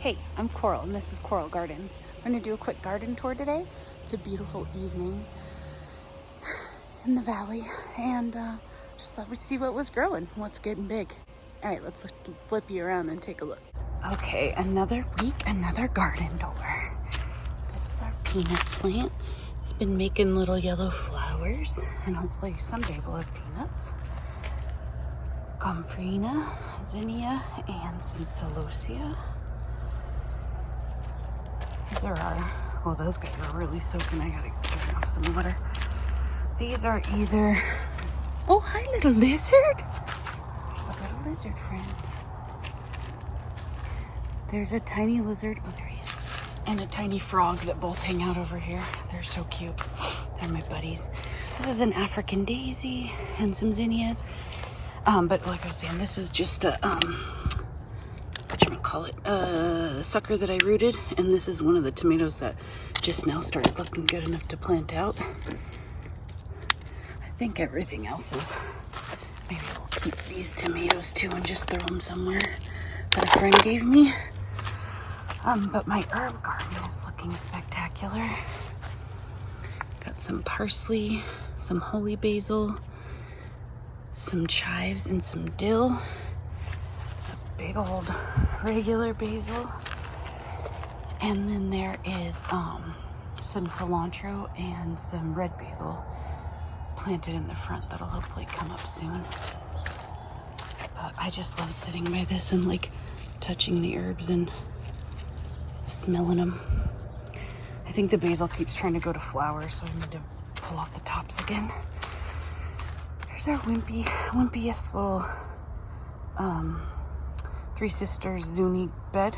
Hey, I'm Coral and this is Coral Gardens. I'm going to do a quick garden tour today. It's a beautiful evening in the valley and just thought we'd see what was growing, what's getting big. All right, let's flip you around and take a look. Okay, another week, another garden tour. This is our peanut plant. It's been making little yellow flowers and hopefully someday we'll have peanuts. Gomphrena, zinnia, and some celosia. These are our, those guys are really soaking. I gotta turn off some water. These are either, oh, hi little lizard. A little lizard friend. There's a tiny lizard, oh there he is, and a tiny frog that both hang out over here. They're so cute. They're my buddies. This is an African daisy and some zinnias. But like I was saying, this is just a, sucker that I rooted, and this is one of the tomatoes that just now started looking good enough to plant out. I think everything else is, maybe we'll keep these tomatoes too and just throw them somewhere that a friend gave me. But my herb garden is looking spectacular. Got some parsley, some holy basil, some chives, and some dill. A big old regular basil. And then there is some cilantro and some red basil planted in the front that'll hopefully come up soon. But I just love sitting by this and like touching the herbs and smelling them. I think the basil keeps trying to go to flower, so I need to pull off the tops again. There's our wimpiest little Three Sisters Zuni bed.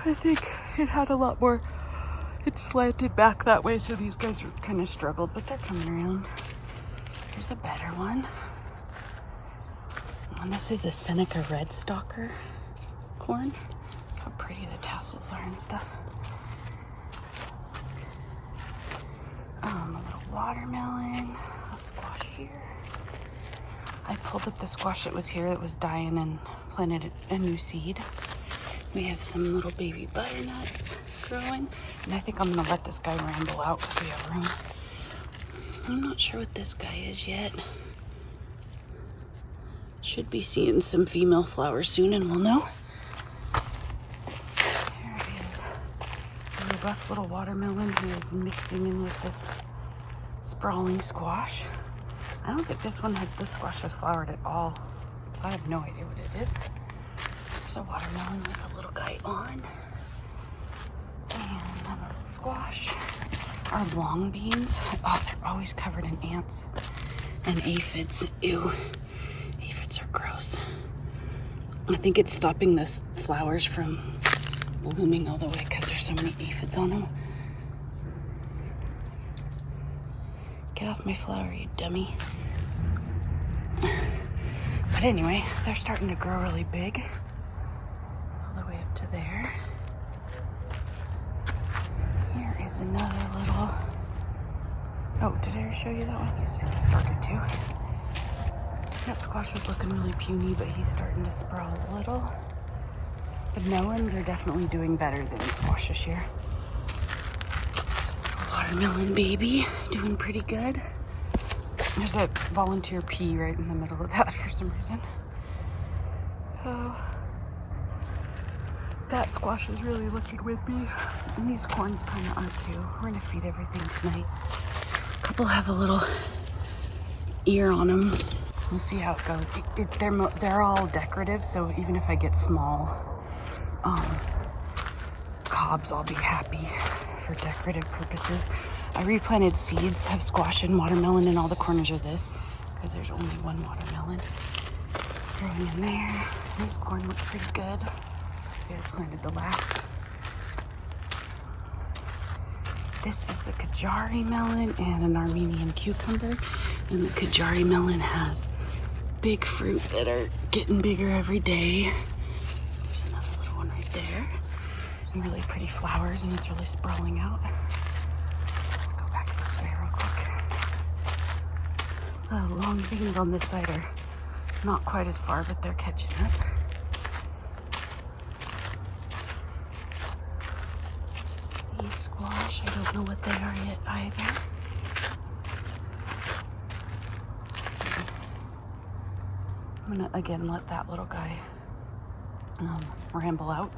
I think it had a lot more, it slanted back that way, so these guys are kind of struggled, but they're coming around. Here's a better one. And this is a Seneca red stalker corn. Look how pretty the tassels are and stuff. A little watermelon, a squash here. I pulled up the squash that was here that was dying and planted a new seed. We have some little baby butternuts growing, and I think I'm gonna let this guy ramble out because we have room. I'm not sure what this guy is yet. Should be seeing some female flowers soon and we'll know. There it is. A robust little watermelon who is mixing in with this sprawling squash. I don't think this squash has flowered at all. I have no idea what it is. There's a watermelon with a little guy on. And another little squash. Our long beans, oh, they're always covered in ants and aphids. Ew, aphids are gross. I think it's stopping the flowers from blooming all the way because there's so many aphids on them. Get off my flower, you dummy. But anyway, they're starting to grow really big. All the way up to there. Here is another little... Oh, did I show you that one? Yes, it started to. That squash was looking really puny, but he's starting to sprout a little. The melons are definitely doing better than the squash this year. Watermelon baby, doing pretty good. There's a volunteer pea right in the middle of that for some reason. Oh, that squash is really looking wimpy. And these corns kind of are too. We're gonna feed everything tonight. A couple have a little ear on them. We'll see how it goes. They're all decorative, so even if I get small cobs, I'll be happy for decorative purposes. I replanted seeds of squash and watermelon in all the corners of this because there's only one watermelon growing in there. This corn looks pretty good. They planted the last. This is the Kajari melon and an Armenian cucumber, and the Kajari melon has big fruit that are getting bigger every day. There's another little one right there. And really pretty flowers, and it's really sprawling out. Let's go back this way real quick. The long beans on this side are not quite as far, but they're catching up. bee squash. I don't know what they are yet either. Let's see. I'm gonna again let that little guy ramble out.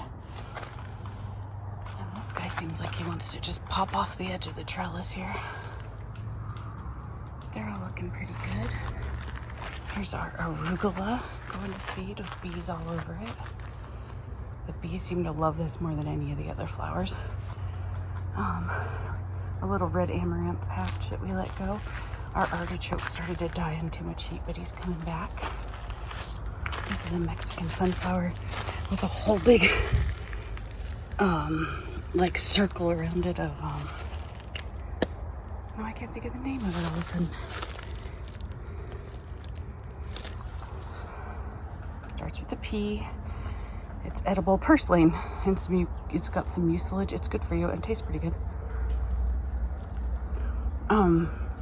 And this guy seems like he wants to just pop off the edge of the trellis here. But they're all looking pretty good. Here's our arugula going to seed with bees all over it. The bees seem to love this more than any of the other flowers. A little red amaranth patch that we let go. Our artichoke started to die in too much heat, but he's coming back. This is the Mexican sunflower with a whole big, like circle around it of, no, I can't think of the name of it all of a sudden. Starts with a P. It's edible purslane, and it's got some mucilage. It's good for you and tastes pretty good.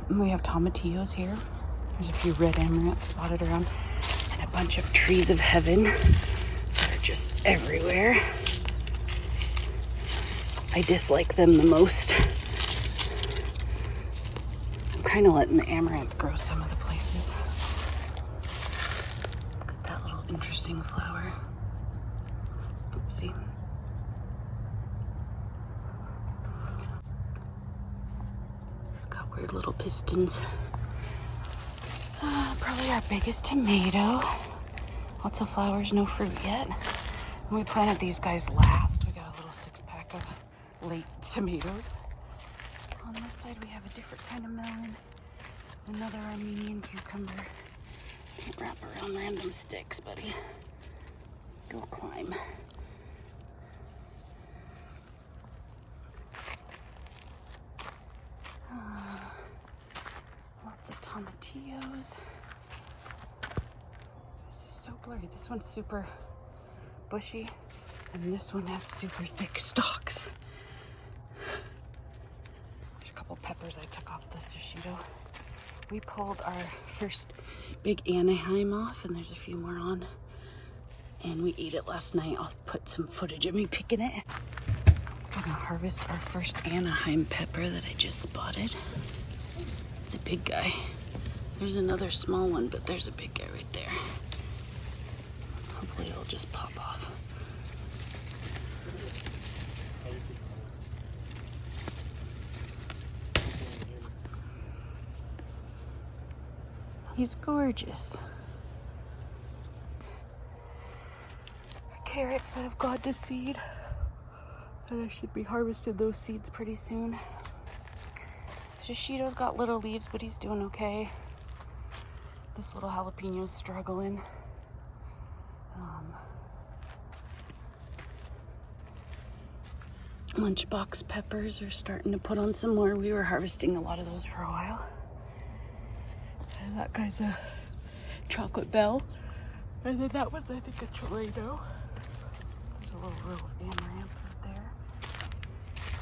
We have tomatillos here. There's a few red amaranth spotted around, and a bunch of trees of heaven that are just everywhere. I dislike them the most. I'm kind of letting the amaranth grow some of the places. Look at that little interesting flower. Oopsie. It's got weird little pistons. Probably our biggest tomato. Lots of flowers, no fruit yet. When we planted these guys last, we got a little 6-pack of late tomatoes. On this side, we have a different kind of melon. Another Armenian cucumber. Can't wrap around random sticks, buddy. Go climb. Lots of tomatillos. This is so blurry. This one's super bushy, and this one has super thick stalks. There's a couple peppers I took off the shishito. We pulled our first big Anaheim off, and there's a few more on. And we ate it last night. I'll put some footage of me picking it. I'm gonna harvest our first Anaheim pepper that I just spotted. It's a big guy. There's another small one, but there's a big guy right there. Hopefully it'll just pop off. He's gorgeous. Carrots that have gone to seed. And I should be harvesting those seeds pretty soon. Shishito's got little leaves, but he's doing okay. This little jalapeno's struggling. Lunchbox peppers are starting to put on some more. We were harvesting a lot of those for a while. And that guy's a chocolate bell. And then that one's, I think, a Toledo. There's a little row of amaranth right there.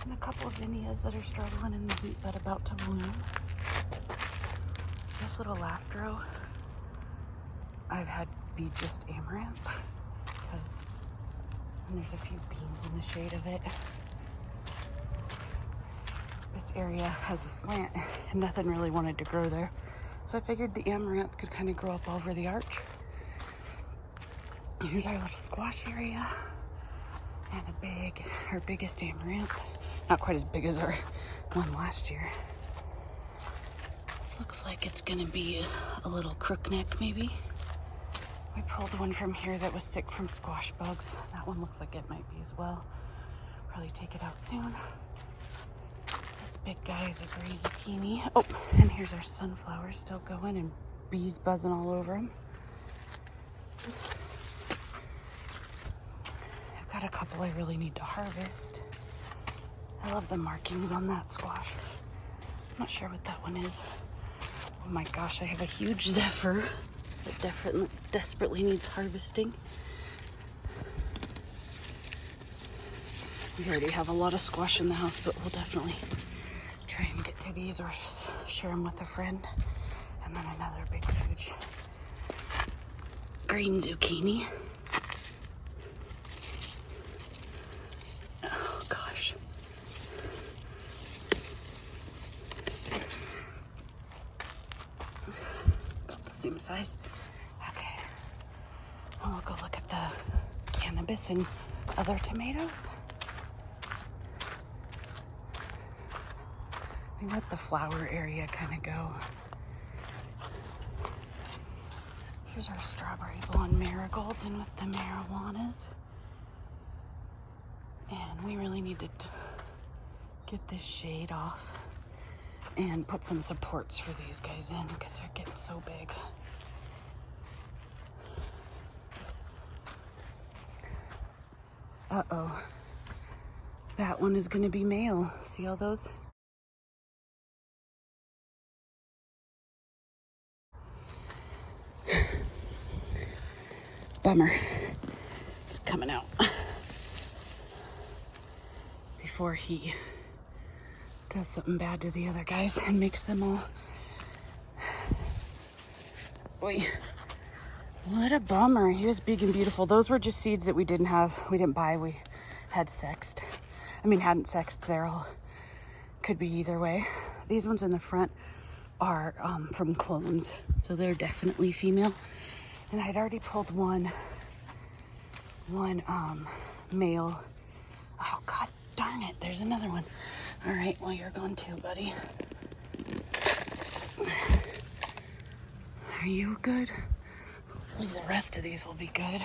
And a couple of zinnias that are struggling in the wheat bed about to bloom. This little last row, I've had be just amaranth. And there's a few beans in the shade of it. This area has a slant and nothing really wanted to grow there. So I figured the amaranth could kind of grow up over the arch. Here's our little squash area. And our biggest amaranth. Not quite as big as our one last year. This looks like it's gonna be a little crookneck maybe. We pulled one from here that was sick from squash bugs. That one looks like it might be as well. Probably take it out soon. This big guy is a gray zucchini. Oh, and here's our sunflowers still going and bees buzzing all over them. I've got a couple I really need to harvest. I love the markings on that squash. I'm not sure what that one is. Oh my gosh, I have a huge zephyr that desperately needs harvesting. We already have a lot of squash in the house, but we'll definitely try and get to these or share them with a friend. And then another big, huge green zucchini. Oh gosh. size. Okay. And we'll go look at the cannabis and other tomatoes. We let the flower area kind of go. Here's our strawberry blonde marigolds and with the marijuanas. And we really need to get this shade off and put some supports for these guys in because they're getting so big. Uh-oh. That one is gonna be male. See all those? Bummer. He's coming out before he does something bad to the other guys and makes them all. Boy, what a bummer. He was big and beautiful. Those were just seeds that we didn't buy. We had sexed. Hadn't sexed. They're all, could be either way. These ones in the front are from clones, so they're definitely female. And I'd already pulled one male. Oh, God darn it. There's another one. All right, well, you're gone too, buddy. Are you good? Hopefully the rest of these will be good.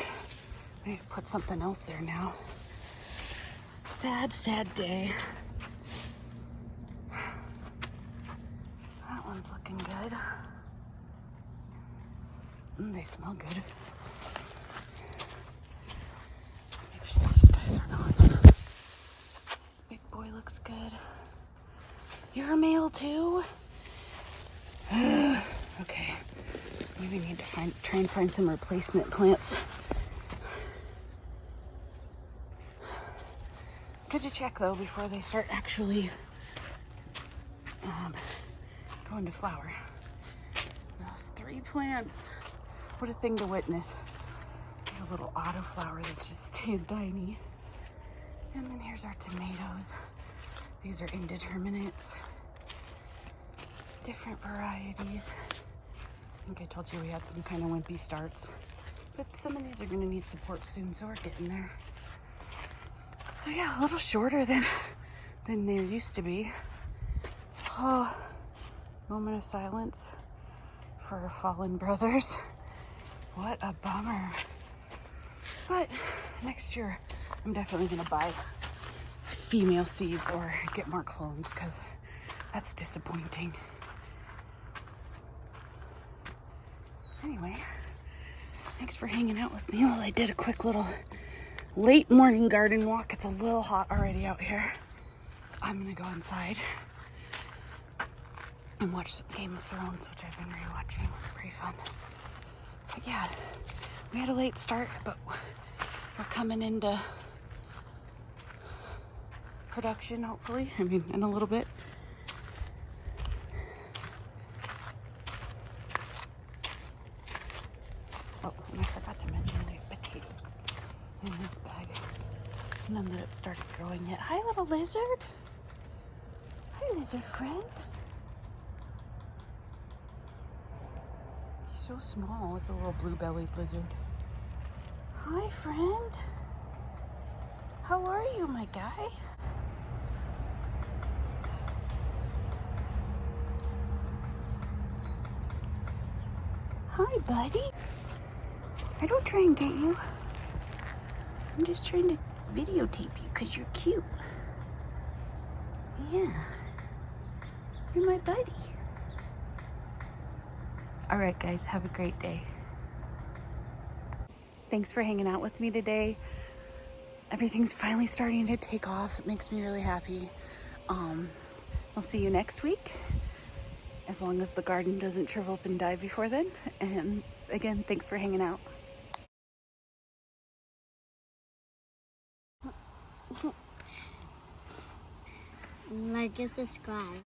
Maybe put something else there now. Sad, sad day. That one's looking good. They smell good. Let's make sure these guys are not. This big boy looks good. You're a male too? Okay. Maybe need to try and find some replacement plants. Good to check though before they start actually going to flower. That's 3 plants. What a thing to witness. There's a little autoflower that's just staying tiny. And then here's our tomatoes. These are indeterminates. Different varieties. I think I told you we had some kind of wimpy starts. But some of these are gonna need support soon, so we're getting there. So yeah, a little shorter than there used to be. Oh, moment of silence for our fallen brothers. What a bummer. But next year, I'm definitely gonna buy female seeds or get more clones because that's disappointing. Anyway, thanks for hanging out with me while I did a quick little late morning garden walk. It's a little hot already out here. So I'm gonna go inside and watch some Game of Thrones, which I've been rewatching. It's pretty fun. But yeah, we had a late start, but we're coming into production, hopefully. In a little bit. Oh, and I forgot to mention we have potatoes in this bag. None that have started growing yet. Hi, little lizard. Hi, lizard friend. He's so small. It's a little blue-bellied lizard. Hi, friend. How are you, my guy? Hi, buddy. I don't try and get you. I'm just trying to videotape you because you're cute. Yeah. You're my buddy. All right, guys, have a great day. Thanks for hanging out with me today. Everything's finally starting to take off. It makes me really happy. I'll see you next week, as long as the garden doesn't shrivel up and die before then. And again, thanks for hanging out. Like and subscribe.